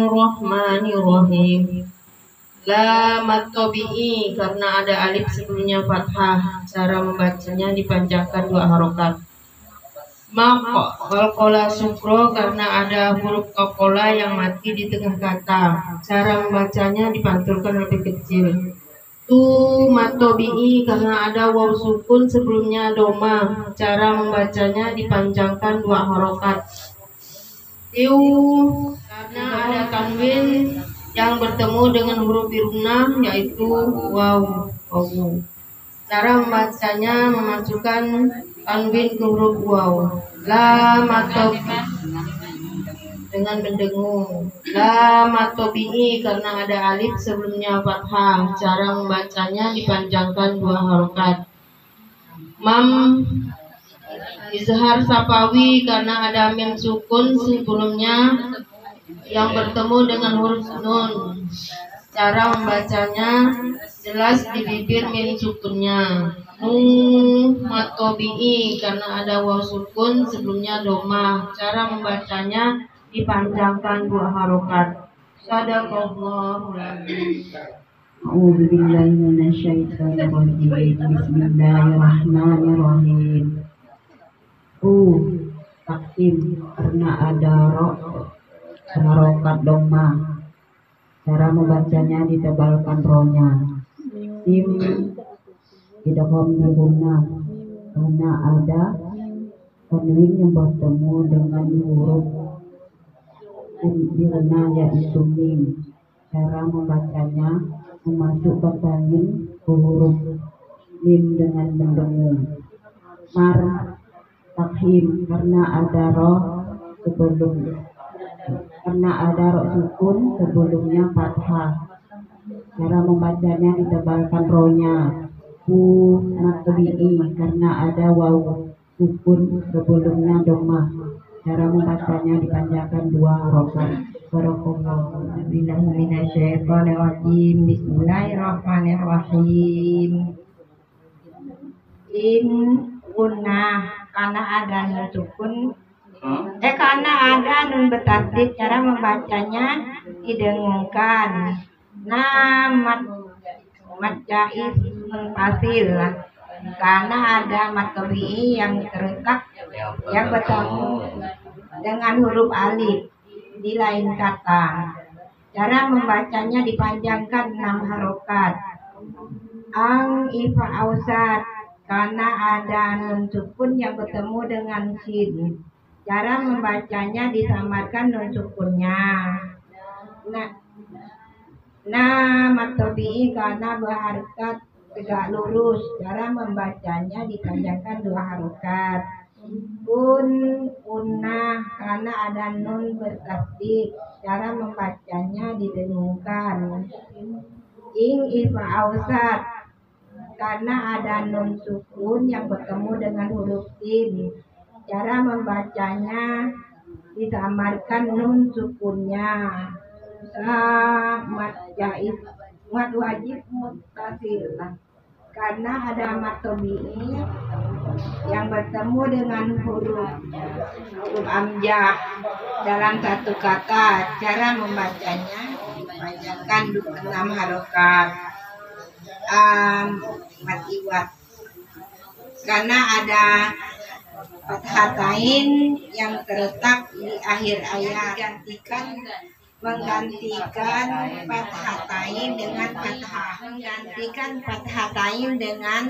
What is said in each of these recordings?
Bismillahirrahmanirrahim. Lam at-tabi'i karena ada alif sebelumnya fathah. Cara membacanya dipanjangkan 2 harokat. Maq qalqala sukro karena ada huruf qalqala yang mati di tengah kata. Cara membacanya dipantulkan lebih kecil. Tu matobi'i karena ada waw sukun sebelumnya doma. Cara membacanya dipanjangkan 2 harokat. Tiu karena ada tanwin yang bertemu dengan huruf irunah yaitu waw. Cara membacanya memasukkan tanwin ke huruf waw. Lam atau dengan mendengung. Lam atau bi'i karena ada alif sebelumnya fathah. Cara membacanya dipanjangkan 2 harokat. Mam izhar sapawi karena ada mim sukun sebelumnya yang bertemu dengan huruf nun. Cara membacanya jelas di bibir mim sukunnya. Matobi'i karena ada waw sukun sebelumnya domah. Cara membacanya dipanjangkan 2 harokat. Shadaqallahul adzim. A'udzu billahi minasyaitonir rajim. Bismillahirrahmanirrahim. Takim karena ada ro harokat doma. Cara membacanya ditebalkan ronya. Sim idgham bihunna karena ada tanwin yang bertemu dengan huruf bihunna yaitu mim. Cara membacanya memasukkan tanwin ke huruf mim dengan mendengung. Mar takhim karena ada roh sukun sebelumnya fathah. Cara membacanya ditebalkan ronya. Matobi'i karena ada waw sukun sebelumnya domah. Cara membacanya dipanjangkan 2 harokat. Barakallahu. Bismillahirrahmanirrahim. In gunnah karena ada nun sukun karena ada nun bertasdid. Cara membacanya didengungkan. Mat jaiz munfasil karena ada matobi'i yang terletak yang bertemu dengan huruf alif di lain kata. Cara membacanya dipanjangkan 6 harokat. Ang ifa ausat karena ada nun sukun yang bertemu dengan sin. Cara membacanya disamarkan nun sukunnya. Matobi'i karena berharakat tegak lurus. Cara membacanya dipanjangkan 2 harokat. Unnah karena ada nun bertasdid. Cara membacanya didengungkan. Ing ifa ausat karena ada nun sukun yang bertemu dengan huruf sin. Cara membacanya disamarkan nun sukunnya. Mat wajib muttasil karena ada matobi'i yang bertemu dengan huruf amjah dalam satu kata. Cara membacanya dipanjangkan 6 harokat. Matiwat karena ada fathatain yang terletak di akhir ayat. Menggantikan fathatain dengan fathah. Menggantikan fathatain dengan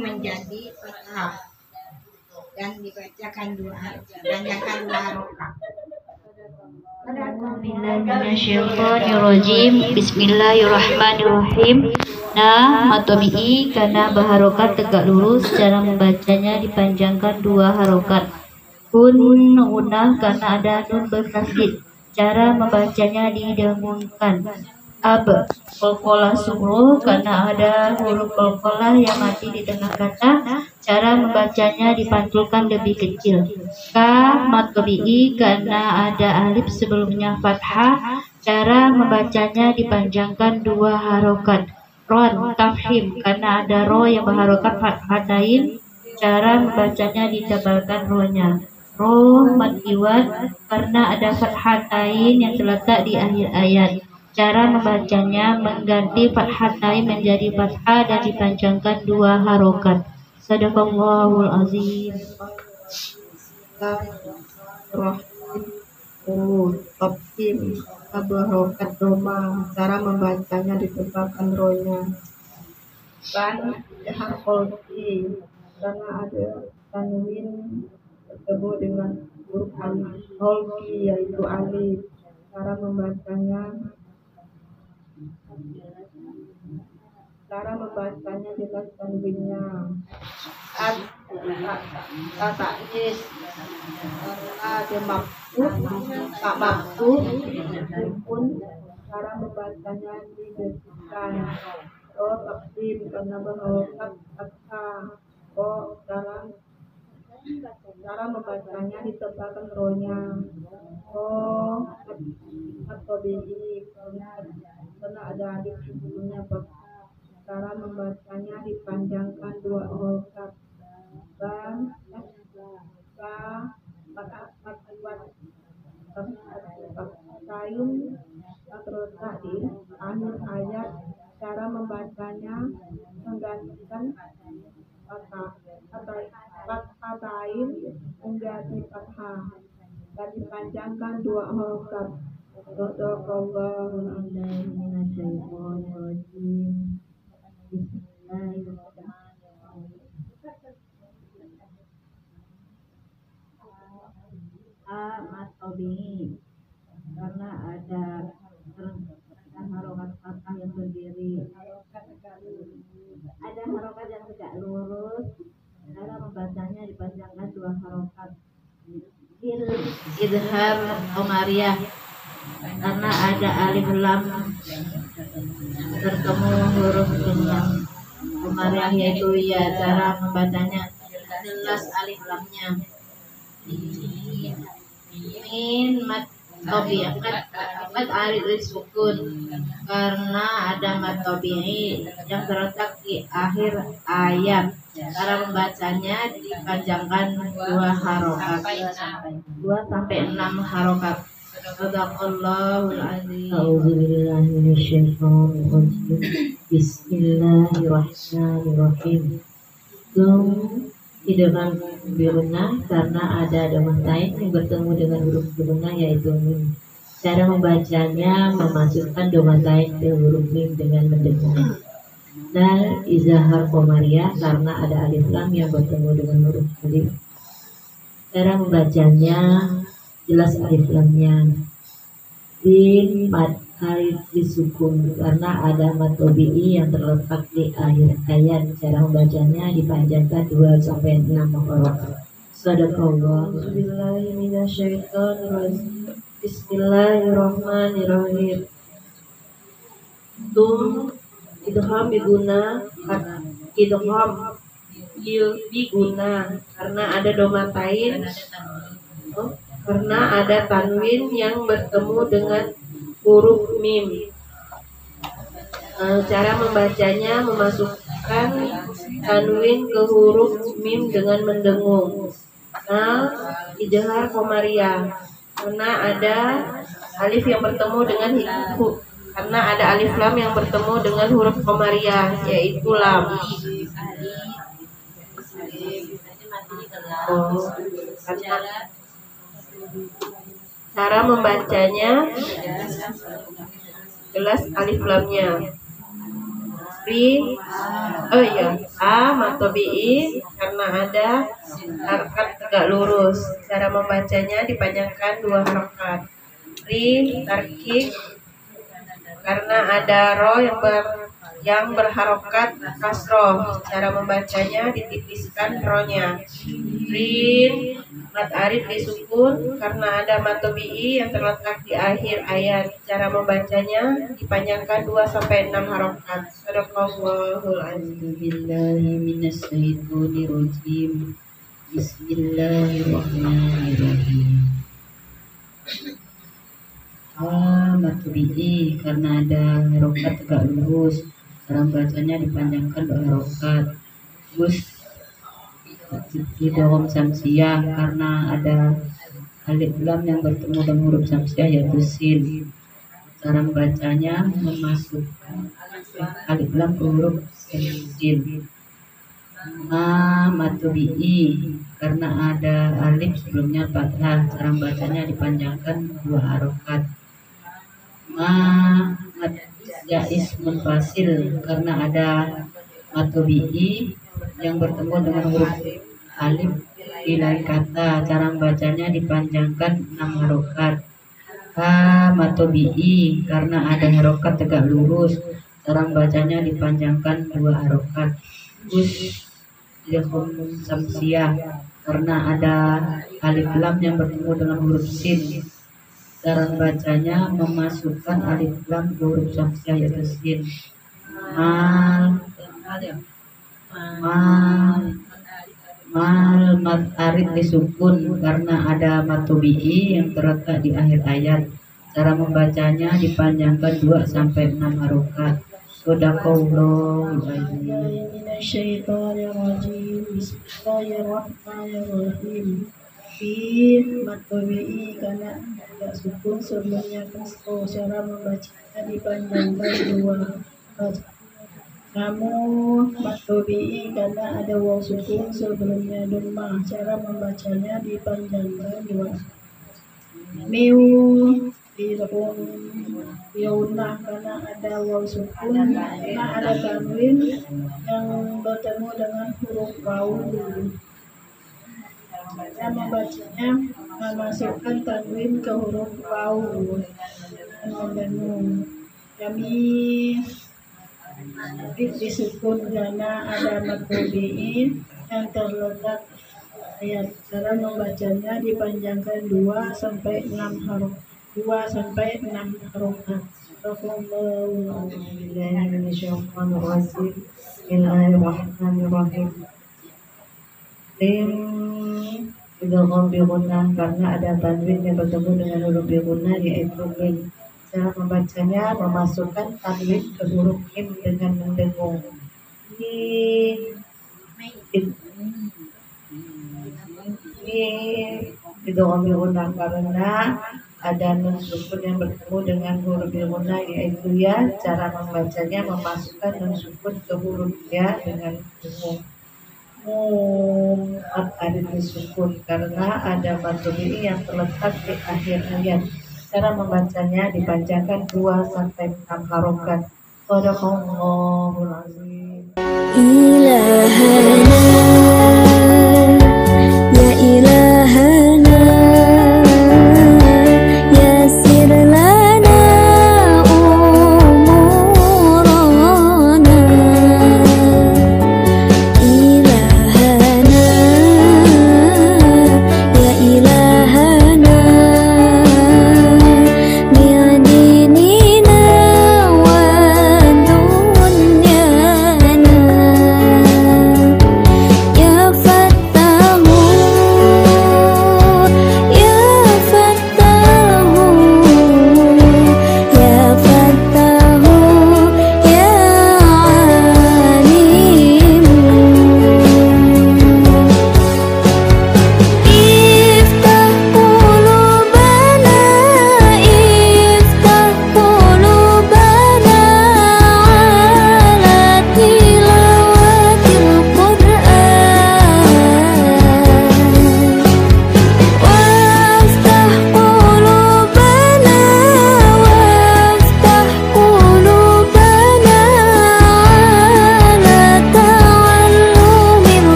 menjadi fathah dan dibacakan 2 harokat. Bismillahirrahmanirrahim. Matobi'i karena berharokat tegak lurus. Cara membacanya dipanjangkan 2 harokat. Unah karena ada nun bertasdid. Cara membacanya didengungkan. Qalqalah sugro karena ada huruf qalqalah yang mati di tengah kata. Cara membacanya dipantulkan lebih kecil. Matobi'i karena ada alif sebelumnya fathah. Cara membacanya dipanjangkan 2 harokat. Ron tafhim karena ada ro yang berharokat fathatain. Cara membacanya ditebalkan ronya. Roh mad iwad karena ada fathatain yang terletak di akhir ayat. Cara membacanya mengganti fathatain menjadi fathah dan dipanjangkan 2 harokat. Sadaqallahul azim. Topim harokat doma. Cara membacanya ditempatkan rohnya. Ban hakolki karena ada tanwin bertemu dengan huruf alif. Holki yaitu alif. Cara membacanya jelas tanwinnya. Tataknis ada maksud tak maksud pun cara membacanya dibersihkan. Takdim karena berharokat fathah. Dalam cara membacanya ditempatkan rohnya. Atau bi karena ada alif sebelumnya fathah. Cara membacanya dipanjangkan 2 harokat. Sayun terletak di akhir ayat. Cara membacanya menggantikan fathatain menjadi fathah dan dipanjangkan 2 harokat. Sadaqallahul azim. Matobi karena ada harokat fathah yang berdiri, ada harokat yang tegak lurus. Cara membacanya dipanjangkan 2 harokat. Idhar Qamariyah karena ada alif lam bertemu huruf dengan Qamariyah yaitu ya. Cara membacanya jelas alif lamnya. Min mat tabi'ah mat arid sukun karena ada mat tabi'i yang terletak di akhir ayat. Cara membacanya dipanjangkan 2 harokat, 2 sampai 6 harokat. Sadaqallahul azim. A'udzubillahi minasyaitonir rajim. Bismillahirrahmanirrahim. Dengan biruna karena ada domatain yang bertemu dengan huruf biruna yaitu mim. Cara membacanya memasukkan domatain ke huruf mim dengan mendengung. Dan izhar qamariyah karena ada alif lam yang bertemu dengan huruf alif. Cara membacanya jelas alif lamnya. Din mad alif disukun karena ada mad tabi'i yang terletak di akhir ayat. Cara membacanya dipanjangkan 2 sampai 6 harokat. Sadaqallah. Bismillahirrahmanirrahim. Idgham biguna karena ada domatain, karena ada tanwin yang bertemu dengan huruf mim. Cara membacanya memasukkan tanwin ke huruf mim dengan mendengung. Idhar qamariyah karena ada alif yang bertemu dengan karena ada alif lam yang bertemu dengan huruf qamariyah yaitu lam. Cara membacanya jelas alif lamnya. Matobi'i karena ada harokat tegak lurus. Cara membacanya dipanjangkan 2 harokat. Tarkik karena ada ro yang berharokat kasroh. Cara membacanya ditipiskan ronya. Mat arid disukun karena ada matobi'i yang terletak di akhir ayat. Cara membacanya dipanjangkan 2 sampai 6 harokat. Sadaqallahul azim. Billahi minasyaitonir rajim. Bismillahirrahmanirrahim. Matobi'i karena ada harokat tegak lurus. Cara bacanya dipanjangkan 2 harokat. idgham samsiah karena ada alif lam yang bertemu dengan huruf samsiah yaitu sin. Cara membacanya memasukkan alif lam ke huruf sin. Matobi'i karena ada alif sebelumnya fathah, cara membacanya dipanjangkan 2 harokat. Jais munfasil karena ada matobi'i yang bertemu dengan huruf alif di lain kata, cara membacanya dipanjangkan 6 harokat. Matobi'i karena ada harokat tegak lurus, cara membacanya dipanjangkan 2 harokat. Idgham samsiah karena ada alif lam yang bertemu dengan huruf sin, cara membacanya memasukkan alif lam ke huruf samsiah yaitu sin. Mad arid disukun karena ada matobi'i yang terletak di akhir ayat, cara membacanya dipanjangkan 2 sampai 6 harokat. Sadaqallahu Minasyaitonirrajim. Bismillahirrahmanirrahim. Fi matobi'i karena tidak sukun sebelumnya kasro, cara membacanya dipanjangkan 2. Namun matobi'i karena ada waw sukun sebelumnya dhammah, cara membacanya dipanjangkan 2. Idgham yaunah karena ada waw sukun karena ada tanwin yang bertemu dengan huruf waw. Cara membacanya memasukkan tanwin ke huruf waw dan membangun. Kami disukun karena ada matobi'i yang terletak ayat, cara membacanya dipanjangkan 2 sampai 6 harokat. Bismillahirrahmanirrahim. Idgham bi gunnah karena ada tanwin yang bertemu dengan huruf bi gunnah yaitu mim. Cara membacanya memasukkan tanwin ke huruf mim dengan mendengung. Idgham bi gunnah karena ada nun sukun yang bertemu dengan huruf bi gunnah yaitu ya, cara membacanya memasukkan nun sukun ke huruf ya dengan mendengung. Arid disukun karena ada matobi'i yang terletak di akhir ayat, cara membacanya dipanjangkan 2 sampai 6 harokat. Sadaqallahul azim.